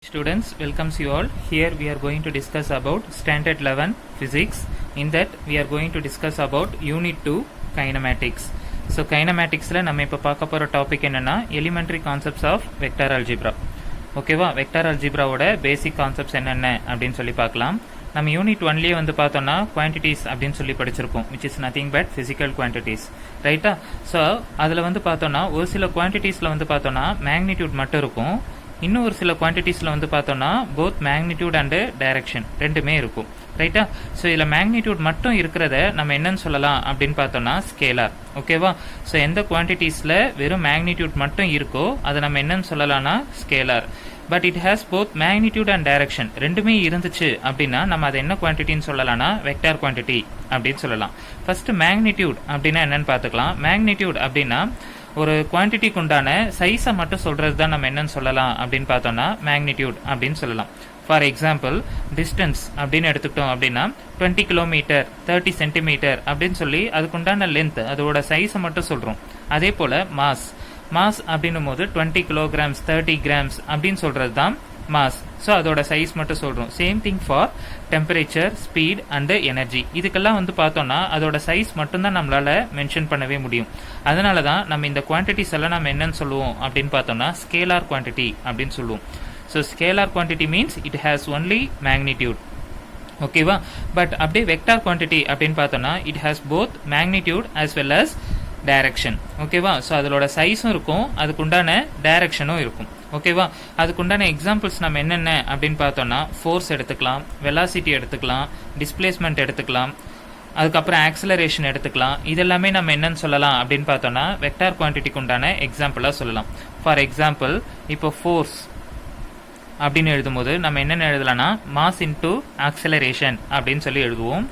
Students, welcomes you all. Here we are going to discuss about standard 11 physics. In that we are going to discuss about unit 2 kinematics. So kinematics la நம்ம இப்ப பார்க்க போற topic என்னன்னா elementary concepts of vector algebra. ஓகேவா, vector அல்ஜிப்ராவோட பேசிக் concepts என்னென்ன அப்படின்னு சொல்லி பார்க்கலாம். நம்ம யூனிட் 1லயே வந்து பார்த்தோம்னா குவான்டிட்டிஸ் அப்படின்னு சொல்லி படிச்சிருப்போம், which is nothing but physical quantities, ரைட்டா? ஸோ அதில் வந்து பார்த்தோம்னா ஒரு சில குவான்டிட்டிஸில் வந்து பார்த்தோம்னா மேக்னிடியூட் மட்டும் இருக்கும், இன்னும் ஒரு சில குவான்டிட்டிஸில் வந்து பார்த்தோம்னா போத் மேக்னிடியூட் அண்டு டைரக்ஷன் ரெண்டுமே இருக்கும், ரைட்டா? ஸோ இதில் மேக்னிடியூட் மட்டும் இருக்கிறத நம்ம என்னன்னு சொல்லலாம் அப்படின்னு பார்த்தோம்னா ஸ்கேலார். ஓகேவா? ஸோ எந்த குவான்டிட்டிஸில் வெறும் மேக்னிடியூட் மட்டும் இருக்கோ அதை நம்ம என்னன்னு சொல்லலாம்னா scalar. But it has both magnitude and direction ரெண்டுமே இருந்துச்சு அப்படின்னா நம்ம அதை என்ன குவான்டிட்டின்னு சொல்லலாம்னா வெக்டார் குவான்டிட்டி அப்படின்னு சொல்லலாம். ஃபர்ஸ்ட் மேக்னிடியூட் அப்படின்னா என்னன்னு பார்த்துக்கலாம். மேக்னிடியூட் அப்படின்னா ஒரு குவான்டிட்டிக்கு உண்டான சைஸை மட்டும் சொல்றது தான் நம்ம என்னன்னு சொல்லலாம் அப்படின்னு பார்த்தோம்னா மேக்னிடியூட் அப்படின்னு சொல்லலாம். ஃபார் எக்ஸாம்பிள் டிஸ்டன்ஸ் அப்படின்னு எடுத்துக்கிட்டோம் அப்படின்னா 20 கிலோமீட்டர் 30 சென்டிமீட்டர் அப்படின்னு சொல்லி அதுக்குண்டான லென்த் அதோட சைஸை மட்டும் சொல்றோம். அதே போல மாஸ் அப்படின்னும் போது 20 கிலோகிராம்ஸ் 30 கிராம்ஸ் அப்படின்னு சொல்றது தான் மாஸ். ஸோ அதோட சைஸ் மட்டும் சொல்றோம். Same thing for temperature, speed and energy. இதுக்கெல்லாம் வந்து பார்த்தோம்னா அதோட சைஸ் மட்டும்தான் நம்மளால மென்ஷன் பண்ணவே முடியும். அதனால தான் நம்ம இந்த குவான்டிட்டிஸ் எல்லாம் நம்ம என்னன்னு சொல்லுவோம் அப்படின்னு பார்த்தோம்னா ஸ்கேலார் குவான்டிட்டி அப்படின்னு சொல்லுவோம். So scalar quantity means it has only magnitude. ஓகேவா? பட் அப்படியே வெக்டார் குவான்டிட்டி அப்படின்னு பார்த்தோம்னா it has both magnitude as well as direction. ஓகேவா? ஸோ அதோட சைஸும் இருக்கும், அதுக்குண்டான டைரக்ஷனும் இருக்கும். ஓகேவா? அதுக்குண்டான எக்ஸாம்பிள்ஸ் நம்ம என்னென்ன அப்படின்னு பார்த்தோம்னா ஃபோர்ஸ் எடுத்துக்கலாம், வெலாசிட்டி எடுத்துக்கலாம், டிஸ்பிளேஸ்மெண்ட் எடுத்துக்கலாம், அதுக்கப்புறம் ஆக்சலரேஷன் எடுத்துக்கலாம். இதெல்லாமே நம்ம என்னன்னு சொல்லலாம் அப்படின்னு பார்த்தோம்னா வெக்டார் குவான்டிட்டிக்கு உண்டான எக்ஸாம்பிளாக சொல்லலாம். ஃபார் எக்ஸாம்பிள் இப்போ ஃபோர்ஸ் அப்படின்னு எழுதும்போது நம்ம என்னென்ன எழுதலாம்னா மாஸ் இன்டூ ஆக்சலரேஷன் அப்படின்னு சொல்லி எழுதுவோம்.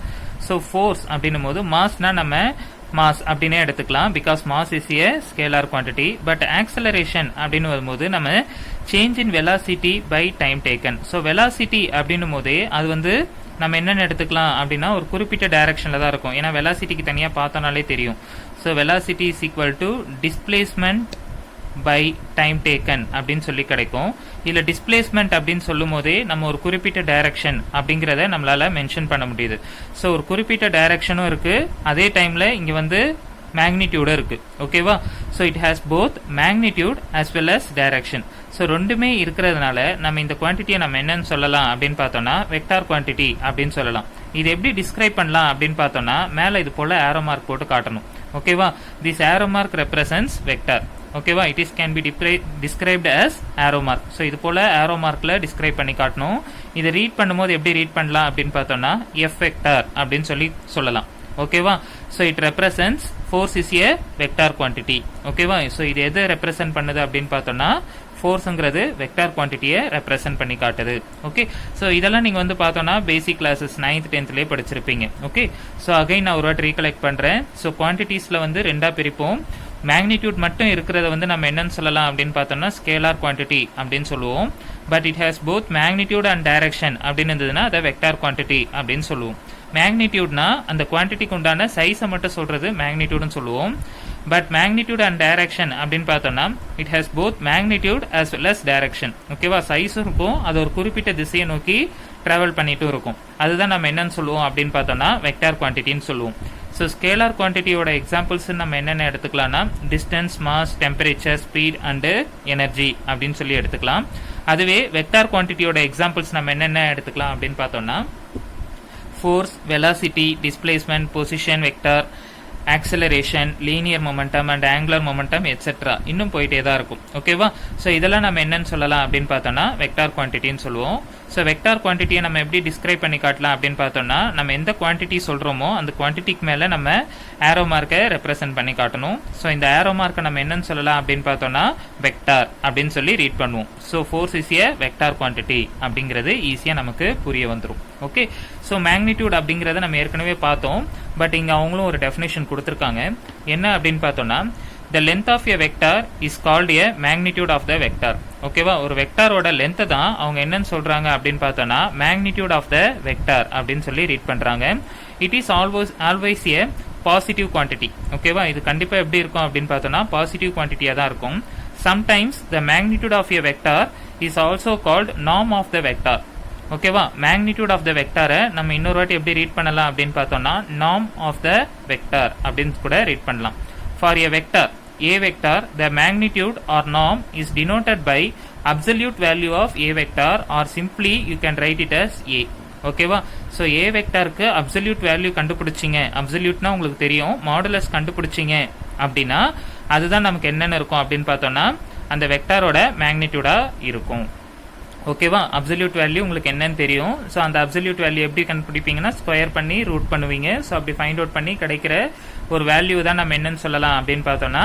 ஸோ ஃபோர்ஸ் அப்படின்னும் போது மாஸ்னா நம்ம மாஸ் அப்படின்னே எடுத்துக்கலாம், because mass is a scalar quantity. But acceleration அப்படின்னு வரும்போது நம்ம change in velocity by time taken. So velocity அப்படின்னும் போதே அது வந்து நம்ம என்னென்னு எடுத்துக்கலாம் அப்படின்னா ஒரு குறிப்பிட்ட டைரக்ஷனில் தான் இருக்கும். ஏன்னா வெலாசிட்டிக்கு தனியாக பார்த்தோம்னாலே தெரியும். So velocity is equal to displacement by time taken அப்படின்னு சொல்லி கிடைக்கும். இல்ல டிஸ்பிளேஸ்மெண்ட் அப்படின்னு சொல்லும் போதே நம்ம ஒரு குறிப்பிட்ட டைரக்ஷன் அப்படிங்கறத நம்மளால மென்ஷன் பண்ண முடியுது. ஸோ ஒரு குறிப்பிட்ட டைரக்ஷனும் இருக்கு, அதே டைம்ல இங்க வந்து மேக்னிடியூடும் இருக்கு. ஓகேவா? So it has both magnitude as well as direction. So ரெண்டுமே இருக்கிறதுனால நம்ம இந்த குவான்டிட்டியை நம்ம என்னன்னு சொல்லலாம் அப்படின்னு பார்த்தோம்னா வெக்டார் குவான்டிட்டி அப்படின்னு சொல்லலாம். இது எப்படி டிஸ்கிரைப் பண்ணலாம் அப்படின்னு பார்த்தோம்னா மேல இது போல ஆரோ மார்க் போட்டு காட்டணும். ஓகேவா? This arrow mark represents vector. ஓகேவா? It is can be described as arrow mark. So இது போல ஆரோ மார்க்ல டிஸ்கிரைப் பண்ணி காட்டணும். இதை ரீட் பண்ணும்போது எப்படி ரீட் பண்ணலாம் அப்படின்னு பார்த்தோம்னா எஃப் வெக்டார் அப்படின்னு சொல்லி சொல்லலாம். ஓகேவா? So it represents force is a vector quantity. ஓகேவா? ஸோ இது எதை ரெப்ரசன்ட் பண்ணுது அப்படின்னு பார்த்தோம்னா ஃபோர்ஸுங்கிறது வெக்டார் குவான்டிட்டியை ரெப்ரசன்ட் பண்ணி காட்டுது. ஓகே? ஸோ இதெல்லாம் நீங்கள் வந்து பார்த்தோன்னா பேசிக் கிளாஸஸ் 9th 10thலேயே படிச்சிருப்பீங்க. ஓகே? ஸோ அகைன் நான் ஒரு வாட்டி ரீகலெக்ட் பண்ணுறேன். ஸோ குவான்டிட்டிஸில் வந்து ரெண்டாக பிரிப்போம். மேக்னிடியூட் மட்டும் இருக்கிறத வந்து நம்ம என்னன்னு சொல்லலாம் அப்படின்னு பார்த்தோம்னா ஸ்கேலார் குவான்டிட்டி அப்படின்னு சொல்லுவோம். But it has both magnitude and direction அப்படின்னு இருந்ததுன்னா அதை வெக்டார் குவான்டிட்டி அப்படின்னு சொல்லுவோம். மேக்னிடியூட்னா அந்த குவான்டிட்டிக்கு உண்டான சைஸை மட்டும் சொல்றது மேக்னிடியூட்னு சொல்லுவோம். பட் மேக்னிடியூட் அண்ட் டைரக்ஷன் அப்படின்னு பார்த்தோம்னா it has both magnitude as well as direction. ஓகேவா? சைஸும் இருக்கும், அது ஒரு குறிப்பிட்ட திசையை நோக்கி டிராவல் பண்ணிட்டு இருக்கும். அதுதான் நம்ம என்னன்னு சொல்லுவோம் அப்படின்னு பார்த்தோம்னா வெக்டார் குவான்டிட்டின்னு சொல்லுவோம். ஸோ ஸ்கேலார் குவான்டிட்டியோட எக்ஸாம்பிள்ஸ் நம்ம என்னென்ன எடுத்துக்கலாம்னா distance, mass, temperature, speed and energy அப்படின்னு சொல்லி எடுத்துக்கலாம். அதுவே வெக்டார் குவான்டிட்டியோட எக்ஸாம்பிள்ஸ் நம்ம என்னென்ன எடுத்துக்கலாம் அப்படின்னு பார்த்தோம்னா force, velocity, displacement, position vector, acceleration, linear momentum and angular momentum etcetera இன்னும் போயிட்டே தான் இருக்கும். ஓகேவா? ஸோ இதெல்லாம் நம்ம என்னன்னு சொல்லலாம் அப்படின்னு பார்த்தோம்னா வெக்டார் குவான்டிட்டின்னு சொல்லுவோம். ஸோ வெக்டார் குவான்டிட்டியை நம்ம எப்படி டிஸ்கிரைப் பண்ணி காட்டலாம் அப்படின்னு பார்த்தோம்னா நம்ம எந்த குவான்டிட்டி சொல்கிறோமோ அந்த குவான்டிட்டிக்கு மேலே நம்ம ஆரோ மார்க்கை ரெப்ரசென்ட் பண்ணி காட்டணும். ஸோ இந்த ஆரோ மார்க்கை நம்ம என்னன்னு சொல்லலாம் அப்படின்னு பார்த்தோம்னா வெக்டார் அப்படின்னு சொல்லி ரீட் பண்ணுவோம். So force is a vector quantity அப்படிங்கிறது ஈஸியாக நமக்கு புரிய வந்துடும். ஓகே? ஸோ மேக்னிடியூட் அப்படிங்கிறத நம்ம ஏற்கனவே பார்த்தோம். பட் இங்கே அவங்களும் ஒரு டெஃபினேஷன் கொடுத்துருக்காங்க. என்ன அப்படின்னு பார்த்தோம்னா the length of a vector is called a magnitude of the vector. ஓகேவா? ஒரு வெக்டாரோட லென்த் தான் அவங்க என்னன்னு சொல்றாங்க அப்படின்னு பார்த்தோம்னா magnitude of the vector அப்படின்னு சொல்லி ரீட் பண்றாங்க. it is always a positive quantity. ஓகேவா? இது கண்டிப்பா எப்படி இருக்கும் அப்படின்னு பார்த்தோம்னா பாசிட்டிவ் குவான்டிட்டியா தான் இருக்கும். Sometimes the magnitude of a vector is also called norm of the vector. ஓகேவா, மேக்னிடியூட் ஆஃப் த வெக்டாரை நம்ம இன்னொரு வாட்டி எப்படி ரீட் பண்ணலாம் அப்படின்னு பார்த்தோம்னா நார்ம் ஆஃப் த வெக்டார் அப்படின்னு கூட ரீட் பண்ணலாம். For a vector a vector, the magnitude or norm is denoted by absolute value of a vector, or simply you can write it as a. ஓகேவா, so ஏ வெக்டாருக்கு absolute value கண்டுபிடிச்சிங்க, அப்சல்யூட்னா உங்களுக்கு தெரியும், modulus கண்டுபிடிச்சிங்க அப்படின்னா அதுதான் நமக்கு என்னென்ன இருக்கும் அப்படின்னு பார்த்தோம்னா அந்த வெக்டாரோட மேக்னிடியூடா இருக்கும். ஓகேவா, அப்சல்யூட் வேல்யூ உங்களுக்கு என்னன்னு தெரியும். ஸோ அந்த அப்சல்யூட் வேல்யூ எப்படி கண்டுபிடிப்பீங்கன்னா ஸ்கொயர் பண்ணி ரூட் பண்ணுவீங்க. ஸோ அப்படி ஃபைண்ட் அவுட் பண்ணி கிடைக்கிற ஒரு வேல்யூ தான் நம்ம என்னன்னு சொல்லலாம் அப்படின்னு பார்த்தோம்னா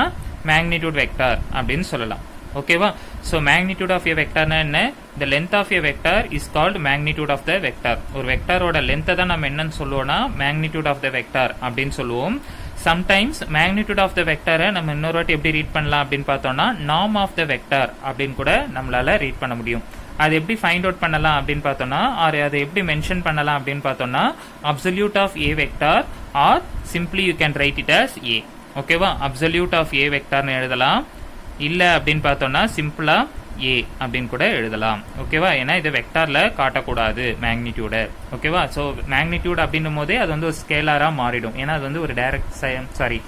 மேக்னிடியூட் வெக்டார் அப்படின்னு சொல்லலாம். ஓகேவா, ஸோ மேக்னிடியூட் ஆஃப் ஏ வெக்டார்னா என்ன? The length of a vector is called magnitude of the vector. ஒரு வெக்டாரோட லென்த்தை தான் நம்ம என்னன்னு சொல்லுவோம்னா மேக்னிடியூட் ஆஃப் த வெக்டார் அப்படின்னு சொல்லுவோம். சம்டைம்ஸ் மேக்னிடியூட் ஆஃப் த வெக்டாரை நம்ம இன்னொரு வாட்டி எப்படி ரீட் பண்ணலாம் அப்படின்னு பார்த்தோம்னா நார்ம் ஆஃப் த வெக்டார் அப்படின்னு கூட நம்மளால ரீட் பண்ண முடியும். அது எப்படி ஃபைண்ட் அவுட் பண்ணலாம் அப்படின்னு பார்த்தோம்னா, ஆர் அதை எப்படி மென்ஷன் பண்ணலாம் அப்படின்னு பார்த்தோம்னா absolute of a vector or simply you can write it as a. ஓகேவா, அப்சல்யூட் ஆஃப் ஏ வெக்டார்னு எழுதலாம், இல்லை அப்படின்னு பார்த்தோம்னா சிம்பிளா ஏ அப்படின்னு கூட எழுதலாம். ஓகேவா, ஏன்னா இதை வெக்டார்ல காட்டக்கூடாது மேக்னிடியூட. ஓகேவா, ஸோ மேக்னிடியூட் அப்படின்னும் போதே அது வந்து ஒரு ஸ்கேலாரா மாறிடும், ஏன்னா அது வந்து ஒரு டைரக்ட்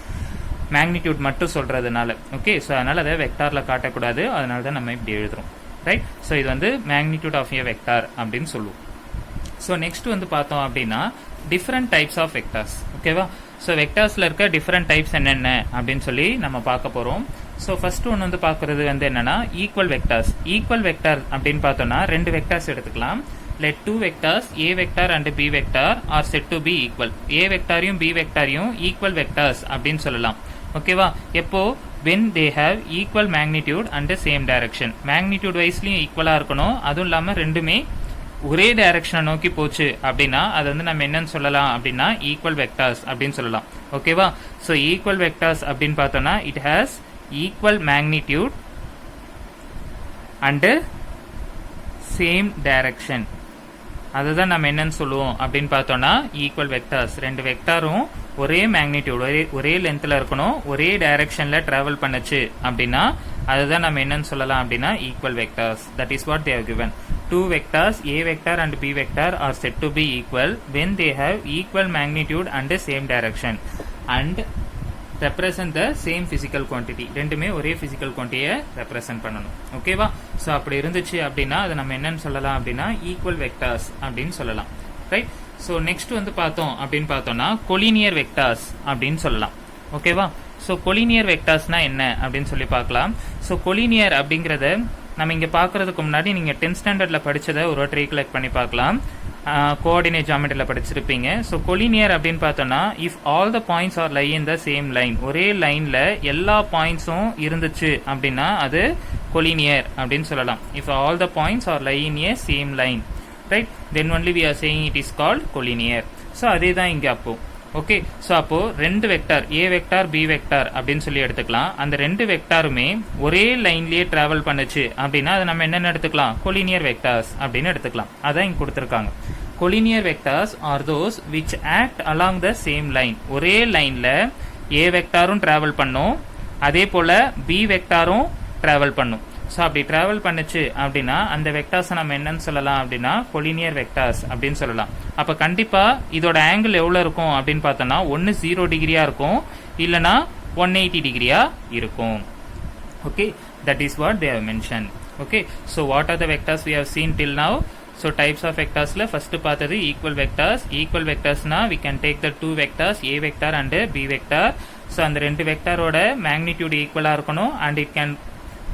மேக்னிடியூட் மட்டும் சொல்றதுனால. ஓகே, ஸோ அதனால அதை வெக்டார்ல காட்டக்கூடாது, அதனால தான் நம்ம இப்படி எழுதுறோம். ரைட், ஸோ இது வந்து மேக்னிடியூட் ஆஃப் ஏ வெக்டார் அப்படின்னு சொல்லுவோம். ஸோ நெக்ஸ்ட் வந்து பார்த்தோம் அப்படின்னா டிஃப்ரெண்ட் டைப்ஸ் ஆஃப் வெக்டார்ஸ். ஓகேவா, ஸோ வெக்டார்ஸ்ல இருக்க டிஃப்ரெண்ட் டைப்ஸ் என்னென்ன அப்படின்னு சொல்லி நம்ம பார்க்க போறோம். ஸோ ஃபர்ஸ்ட் ஒன்று வந்து பார்க்கறது வந்து என்னன்னா ஈக்குவல் வெக்டார்ஸ். ஈக்குவல் வெக்டார் அப்படின்னு பார்த்தோம்னா ரெண்டு வெக்டார்ஸ் எடுத்துக்கலாம். let two vectors a vector and b vector are said to be equal. a வெக்டாரையும் b வெக்டாரையும் ஈக்குவல் வெக்டார்ஸ் அப்படின்னு சொல்லலாம். ஓகேவா, எப்போ when they have equal magnitude and the same direction. magnitude வைஸ்லயும் ஈக்குவலா இருக்கணும், அதுவும் இல்லாம ரெண்டுமே ஒரே டைரக்ஷனை நோக்கி போச்சு அப்படின்னா அது வந்து நம்ம என்னன்னு சொல்லலாம் அப்படின்னா ஈக்குவல் வெக்டார்ஸ் அப்படின்னு சொல்லலாம். ஓகேவா, ஸோ ஈக்குவல் வெக்டார்ஸ் அப்படின்னு பார்த்தோம்னா it has equal magnitude and same direction. அதுதான் நம்ம என்னன்னு சொல்லுவோம் அப்படின்னு பார்த்தோம்னா ஈக்குவல் வெக்டார்ஸ். ரெண்டு வெக்டாரும் ஒரே மேக்னிடியூட் ஒரே லென்த்ல இருக்கணும், ஒரே டைரக்ஷன்ல டிராவல் பண்ணுச்சு அப்படின்னா அதுதான் நம்ம என்னன்னு சொல்லலாம் அப்படின்னா equal vectors. That is what they have given. Two vectors a vector and b vector are said to be equal when they have equal magnitude and the same direction and represent the same physical quantity. ரெண்டுமே ஒரே physical quantity represent பண்ணணும். ஓகேவா, so அப்படி இருந்துச்சு அப்படின்னா அதை நம்ம என்னன்னு சொல்லலாம் அப்படின்னா ஈக்குவல் வெக்டார்ஸ் அப்படின்னு சொல்லலாம். ரைட், ஸோ நெக்ஸ்ட் வந்து பார்த்தோம் அப்படின்னு பார்த்தோம்னா கொலினியர் வெக்டார்ஸ் அப்படின்னு சொல்லலாம். ஓகேவா, ஸோ கொலினியர் வெக்டார்ஸ்னா என்ன அப்படின்னு சொல்லி பார்க்கலாம். ஸோ கொலினியர் அப்படிங்கிறத நம்ம இங்கே பார்க்கறதுக்கு முன்னாடி நீங்கள் 10th ஸ்டாண்டர்டில் படித்ததை ஒரு வாட்டி ரீகலெக்ட் பண்ணி பார்க்கலாம். கோஆர்டினேட் ஜாமெட்ரியில் படிச்சிருப்பீங்க. ஸோ கொலினியர் அப்படின்னு பார்த்தோம்னா if all the points are lie in the same line. ஒரே லைனில் எல்லா பாயிண்ட்ஸும் இருந்துச்சு அப்படின்னா அது கொலினியர் அப்படின்னு சொல்லலாம். If all the points are lie in a same line, right, then only we are saying it is called collinear. So அதே தான் இங்கே அப்போ. ஓகே, ஸோ அப்போ ரெண்டு vector A vector B vector அப்படின்னு சொல்லி எடுத்துக்கலாம். அந்த ரெண்டு வெக்டாருமே ஒரே லைன்லயே டிராவல் பண்ணுச்சு அப்படின்னா அதை நம்ம என்னென்ன எடுத்துக்கலாம்? கொலினியர் வெக்டார்ஸ் அப்படின்னு எடுத்துக்கலாம். அதான் இங்க கொடுத்துருக்காங்க. Collinear vectors are those which act along the same line. ஒரே லைன்ல ஏ வெக்டாரும் டிராவல் பண்ணும், அதே போல பி வெக்டாரும் டிராவல் பண்ணும். ஸோ அப்படி டிராவல் பண்ணுச்சு அப்படின்னா அந்த வெக்டார்ஸை நம்ம என்னன்னு சொல்லலாம் அப்படின்னா கொலினியர் வெக்டார்ஸ் அப்படின்னு சொல்லலாம். அப்போ கண்டிப்பாக இதோட ஆங்கிள் எவ்வளோ இருக்கும் அப்படின்னு பார்த்தோம்னா ஒன்று 0 டிகிரியா இருக்கும், இல்லைனா 180 டிகிரியா இருக்கும். Okay, that is what they have mention. Okay, so what are the vectors we have seen till now? So types of வெக்டார்ஸில் ஃபர்ஸ்ட் பார்த்தது ஈக்குவல் வெக்டார்ஸ். ஈக்குவல் வெக்டார்ஸ்னா we can take the two vectors A vector and B vector. So அந்த ரெண்டு வெக்டாரோட magnitude ஈக்குவலாக இருக்கணும் and it can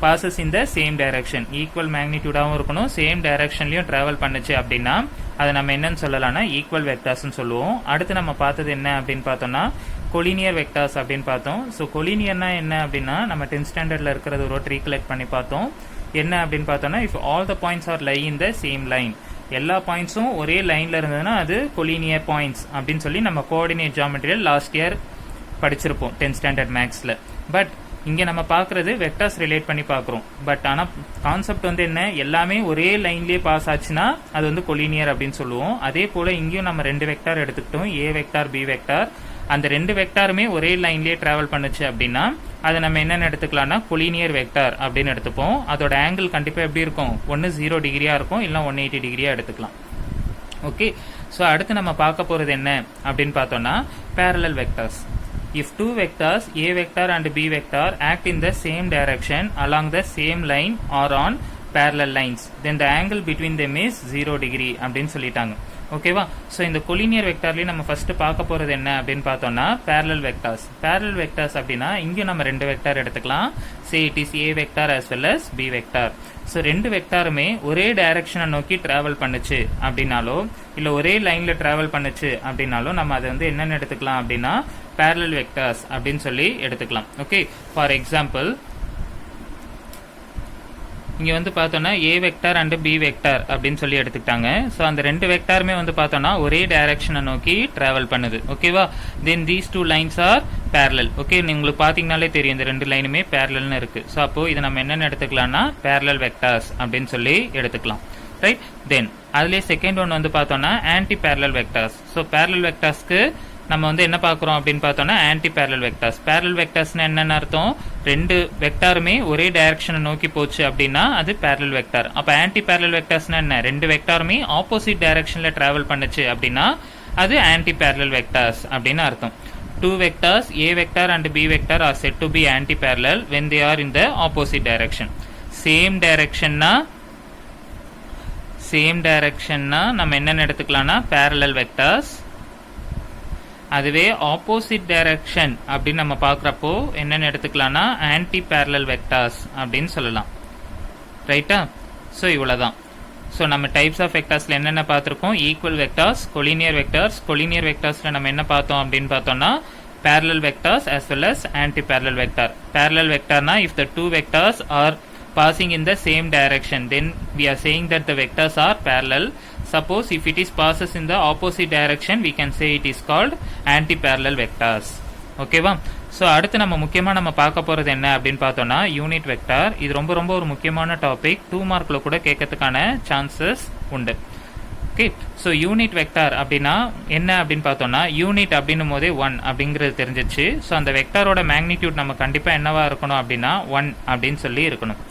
passes in the same direction. ஈக்குவல் மேக்னிடியூடாகவும் இருக்கணும், சேம் டைரக்ஷன்லயும் டிராவல் பண்ணுச்சு அப்படின்னா அதை நம்ம என்னன்னு சொல்லலாம்னா ஈக்குவல் வெக்டார்ஸ்னு சொல்லுவோம். அடுத்து நம்ம பார்த்தது என்ன அப்படின்னு பார்த்தோம்னா கொலினியர் வெக்டார்ஸ் அப்படின்னு பார்த்தோம். ஸோ கொலினியர்னா என்ன அப்படின்னா நம்ம 10th ஸ்டாண்டர்ட்ல இருக்கிறது ஒரு ரீகலெக்ட் பண்ணி பார்த்தோம். என்ன அப்படின்னு பார்த்தோம்னா if all the points are lie in the same line, எல்லா பாயிண்ட்ஸும் ஒரே லைன்ல இருந்ததுன்னா அது கொலினியர் பாயிண்ட்ஸ் அப்படின்னு சொல்லி நம்ம கோஆர்டினேட் ஜியோமெட்ரியில் லாஸ்ட் இயர் படிச்சிருப்போம் 10th ஸ்டாண்டர்ட் மேக்ஸ்ல. பட் இங்கே நம்ம பார்க்கறது வெக்டார்ஸ் ரிலேட் பண்ணி பார்க்குறோம். பட் ஆனால் கான்செப்ட் வந்து என்ன, எல்லாமே ஒரே லைன்லேயே பாஸ் ஆச்சுன்னா அது வந்து கொலினியர் அப்படின்னு சொல்லுவோம். அதே போல் இங்கேயும் நம்ம ரெண்டு வெக்டார் எடுத்துக்கிட்டோம், ஏ வெக்டார் பி வெக்டார். அந்த ரெண்டு வெக்டாருமே ஒரே லைன்லேயே ட்ராவல் பண்ணுச்சு அப்படின்னா அதை நம்ம என்னென்னு எடுத்துக்கலாம்னா கொலினியர் வெக்டார் அப்படின்னு எடுத்துப்போம். அதோட ஆங்கிள் கண்டிப்பாக எப்படி இருக்கும், ஒன்று 0 டிகிரியாக இருக்கும், இல்லை 180 டிகிரியாக எடுத்துக்கலாம். ஓகே, ஸோ அடுத்து நம்ம பார்க்க போகிறது என்ன அப்படின்னு பார்த்தோம்னா parallel vectors. If two vectors A vector and B vector act in the same direction along the same line or on parallel lines, then the angle between them is 0 degree அப்படின்னு சொல்லிட்டாங்க. ஓகேவா, ஸோ இந்த collinear வெக்டார்லேயே நம்ம first பார்க்க போகிறது என்ன அப்படின்னு பார்த்தோம்னா parallel vectors. Parallel vectors அப்படின்னா இங்கே நம்ம ரெண்டு வெக்டார் எடுத்துக்கலாம். say it is A vector as well as B vector. So ரெண்டு வெக்டாருமே ஒரே டைரக்ஷனை நோக்கி டிராவல் பண்ணுச்சு அப்படின்னாலோ இல்லை ஒரே லைனில் டிராவல் பண்ணுச்சு அப்படின்னாலோ நம்ம அதை வந்து என்னென்னு எடுத்துக்கலாம் அப்படின்னா parallel vectors அப்படின்னு சொல்லி எடுத்துக்கலாம். ஓகே, ஃபார் எக்ஸாம்பிள் இங்கே வந்து பார்த்தோன்னா ஏ வெக்டார் அண்ட் பி வெக்டார் அப்படின்னு சொல்லி எடுத்துக்கிட்டாங்க. ஸோ அந்த ரெண்டு வெக்டாருமே வந்து பார்த்தோன்னா ஒரே டைரக்ஷனை நோக்கி டிராவல் பண்ணுது. ஓகேவா, then these two lines are parallel. Okay, உங்களுக்கு பார்த்தீங்கனாலே தெரியும் இந்த ரெண்டு லைனுமே parallelனு இருக்கு. ஸோ அப்போ இதை நம்ம என்னென்னு எடுத்துக்கலாம்னா parallel vectors அப்படின்னு சொல்லி எடுத்துக்கலாம். ரைட், தென் அதுலேயே செகண்ட் ஒன் வந்து பார்த்தோன்னா anti parallel vectors. So parallel vectorsக்கு நம்ம வந்து என்ன பார்க்குறோம் அப்படின்னு பார்த்தோம்னா ஆன்டி parallel vectors. parallel vectorsனா என்னென்ன அர்த்தம், ரெண்டு வெக்டாருமே ஒரே டைரக்ஷனை நோக்கி போச்சு அப்படின்னா அது parallel vector. அப்போ ஆன்டி parallel vectorsனா என்ன, ரெண்டு வெக்டாருமே ஆப்போசிட் டைரக்ஷனில் ட்ராவல் பண்ணுச்சு அப்படின்னா அது ஆன்டி parallel vectors அப்படின்னு அர்த்தம். Two vectors A vector and B vector are said to be anti-parallel when they are in the opposite direction. Same directionனா நம்ம என்னென்னு எடுத்துக்கலாம்னா parallel vectors. அதுவே ஆப்போசிட் டைரக்ஷன் அப்படின்னு நம்ம பார்க்குறப்போ என்னென்னு எடுத்துக்கலாம்னா ஆன்டி parallel vectors அப்படின்னு சொல்லலாம். ரைட்டா, ஸோ இவ்வளோதான். ஸோ நம்ம டைப்ஸ் ஆஃப் வெக்டார்ஸில் என்னென்ன பார்த்துருக்கோம், equal vectors, collinear vectors. Collinear வெக்டார்ஸில் நம்ம என்ன பார்த்தோம் அப்படின்னு பார்த்தோம்னா parallel vectors as well as anti parallel vector. Parallel vectorனா if the two vectors are passing in the same direction then we are saying that the vectors are parallel. Suppose if it is passes in the opposite direction we can say it is called anti parallel vectors. ஓகேவா, so அடுத்து நம்ம முக்கியமாக நம்ம பார்க்க போகிறது என்ன அப்படின்னு பார்த்தோம்னா யூனிட் வெக்டார். இது ரொம்ப ரொம்ப ஒரு முக்கியமான டாபிக், 2 மார்க்கில் கூட கேட்கறதுக்கான சான்சஸ் உண்டு. ஓகே, ஸோ யூனிட் வெக்டார் அப்படின்னா என்ன அப்படின்னு பார்த்தோம்னா யூனிட் அப்படின்னும் போதே 1 அப்படிங்கிறது தெரிஞ்சிச்சு. ஸோ அந்த வெக்டாரோட மேக்னிடியூட் நம்ம கண்டிப்பாக என்னவா இருக்கணும் அப்படின்னா 1 அப்படின்னு சொல்லி இருக்கணும்.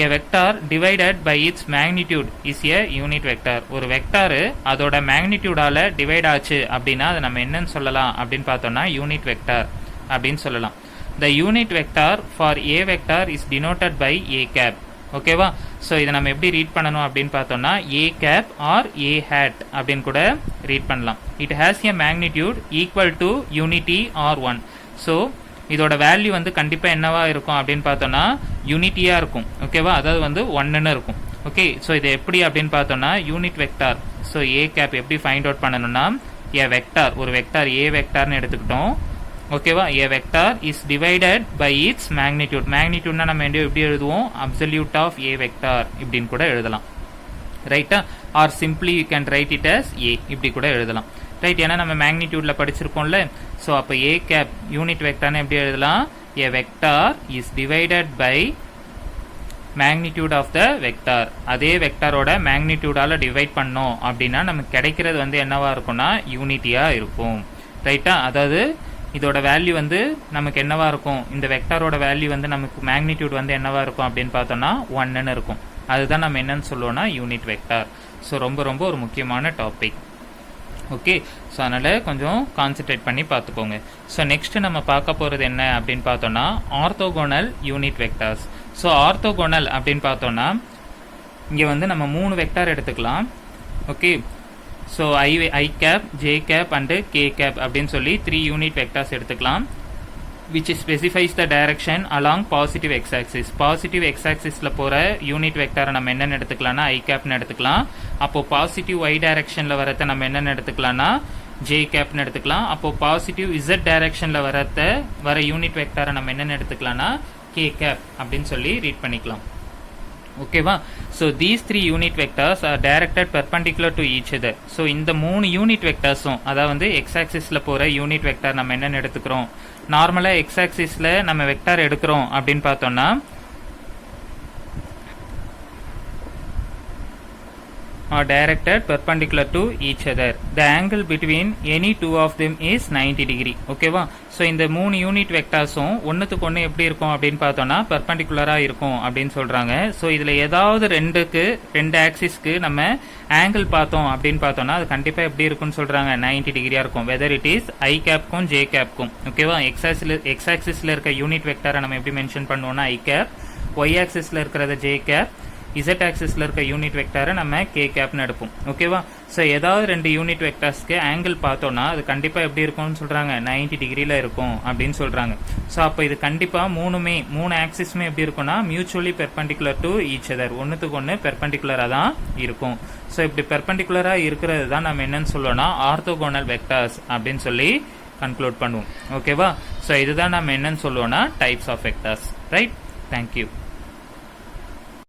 A vector divided by its magnitude is a unit vector. ஒரு வெக்டார் அதோட மேக்னிடியூடால டிவைட் ஆச்சு அப்படின்னா அதை நம்ம என்னன்னு சொல்லலாம் அப்படின்னு பார்த்தோம்னா யூனிட் வெக்டார் அப்படின்னு சொல்லலாம். The unit vector for A vector is denoted by A cap. ஓகேவா, ஸோ இதை நம்ம எப்படி ரீட் பண்ணணும் அப்படின்னு பார்த்தோம்னா A cap or A hat அப்படின்னு கூட ரீட் பண்ணலாம். It has a magnitude equal to unity or 1. So இதோட வேல்யூ வந்து கண்டிப்பாக என்னவா இருக்கும் அப்படின்னு பார்த்தோம்னா யூனிட்டியாக இருக்கும். ஓகேவா, அதாவது வந்து 1ன்னு இருக்கும். ஓகே, ஸோ இது எப்படி அப்படின்னு பார்த்தோம்னா unit vector. So A cap எப்படி ஃபைண்ட் அவுட் பண்ணணும்னா ஏ வெக்டார், ஒரு வெக்டார் ஏ வெக்டார்னு எடுத்துக்கிட்டோம். ஓகேவா, A vector is divided by its magnitude. மேக்னிடியூட்னா நம்ம எப்படி எழுதுவோம், அப்சல்யூட் ஆஃப் ஏ வெக்டார் இப்படின்னு கூட எழுதலாம். ரைட்டா, or simply you can write it as a இப்படி கூட எழுதலாம். ரைட், ஏன்னா நம்ம மேக்னிடியூட்ல படிச்சிருக்கோம்ல. ஸோ அப்போ ஏ கேப் யூனிட் வெக்டார்னு எப்படி எழுதலாம், A vector is divided by magnitude of the vector. அதே வெக்டாரோட மேக்னிடியூடால டிவைட் பண்ணோம் அப்படின்னா நமக்கு கிடைக்கிறது வந்து என்னவா இருக்கும்னா யூனிட்டியா இருக்கும். ரைட்டா, அதாவது இதோட வேல்யூ வந்து நமக்கு என்னவா இருக்கும், இந்த வெக்டாரோட வேல்யூ வந்து நமக்கு மேக்னிடியூட் வந்து என்னவா இருக்கும் அப்படின்னு பார்த்தோம்னா 1ன்னு இருக்கும். அதுதான் நம்ம என்னன்னு சொல்லுவோம்னா யூனிட் வெக்டார். ஸோ ரொம்ப ரொம்ப ஒரு முக்கியமான டாபிக். ஓகே, ஸோ அதனால் கொஞ்சம் கான்சென்ட்ரேட் பண்ணி பார்த்துக்கோங்க. ஸோ நெக்ஸ்ட் நம்ம பார்க்க போகிறது என்ன அப்படின்னு பார்த்தோம்னா orthogonal unit vectors. So orthogonal அப்படின்னு பார்த்தோம்னா இங்கே வந்து நம்ம 3 வெக்டார் எடுத்துக்கலாம். Okay, so I cap, J cap and K cap அப்படின்னு சொல்லி 3 யூனிட் வெக்டார்ஸ் எடுத்துக்கலாம். which specifies the direction along positive x-axis. Positive x-axisல போகிற யூனிட் வெக்டாரை நம்ம என்னென்னு எடுத்துக்கலாம்னா ஐ கேப்னு எடுத்துக்கலாம். அப்போ பாசிட்டிவ் y டைரக்ஷனில் வரத நம்ம என்னென்னு எடுத்துக்கலாம்னா ஜே கேப்னு எடுத்துக்கலாம். அப்போ பாசிட்டிவ் z டைரக்ஷனில் வர யூனிட் வெக்டாரை நம்ம என்னென்னு எடுத்துக்கலாம்னா கே கேப் அப்படின்னு சொல்லி ரீட் பண்ணிக்கலாம். ஓகேவா, so these 3 unit vectors R directed perpendicular to each other. So இந்த 3 யூனிட் வெக்டார்ஸும், அதாவது எக்ஸ் ஆக்சிஸில் போகிற யூனிட் வெக்டார் நம்ம என்னென்னு எடுத்துக்கிறோம், நார்மலாக எக்ஸ் ஆக்சிஸில் நம்ம வெக்டார் எடுக்கிறோம் அப்படின்னு பார்த்தோம்னா are directed perpendicular to each other. The angle between any two of them is 90 degree. ஓகேவா? ஸோ இந்த 3 யூனிட் வெக்டார்ஸும் ஒன்றுத்துக்கு ஒன்று எப்படி இருக்கும் அப்படின்னு பார்த்தோம்னா பெர்பெண்டிகுலராக இருக்கும் அப்படின்னு சொல்கிறாங்க. ஸோ இதில் ஏதாவது ரெண்டு ஆக்சிஸ்க்கு நம்ம ஆங்கிள் பார்த்தோம் அப்படின்னு பார்த்தோம்னா அது கண்டிப்பாக எப்படி இருக்கும்னு சொல்கிறாங்க, 90 டிகிரியாக இருக்கும். வெதர் இட் இஸ் ஐ கேப்க்கும் ஜே கேப்க்கும். ஓகேவா? எக்ஸ் ஆக்சிஸில் இருக்க யூனிட் வெக்டாரை நம்ம எப்படி மென்ஷன் பண்ணுவோம்னா ஐ கேப், ஒய் ஆக்சிஸில் இருக்கிறத ஜே கேப், இசட் ஆக்சிஸில் இருக்க யூனிட் வெக்டாரை நம்ம கே கேப்னு எடுப்போம். ஓகேவா? ஸோ ஏதாவது 2 யூனிட் வெக்டார்ஸ்க்கு ஆங்கிள் பார்த்தோம்னா அது கண்டிப்பாக எப்படி இருக்கும்னு சொல்கிறாங்க, 90 டிகிரியில் இருக்கும் அப்படின்னு சொல்கிறாங்க. ஸோ அப்போ இது கண்டிப்பாக மூணு ஆக்சிஸுமே எப்படி இருக்கும்னா mutually perpendicular to each other, ஒன்றுத்துக்கு ஒன்று பெர்பெண்டிகுலராக தான் இருக்கும். ஸோ இப்படி பெர்பெண்டிகுலராக இருக்கிறது தான் நம்ம என்னன்னு சொல்லுவோம்னா ஆர்த்தோகோனல் வெக்டார்ஸ் அப்படின்னு சொல்லி கன்க்ளூட் பண்ணுவோம். ஓகேவா? ஸோ இதுதான் நம்ம என்னன்னு சொல்லுவோம்னா types of vectors. Right? Thank you.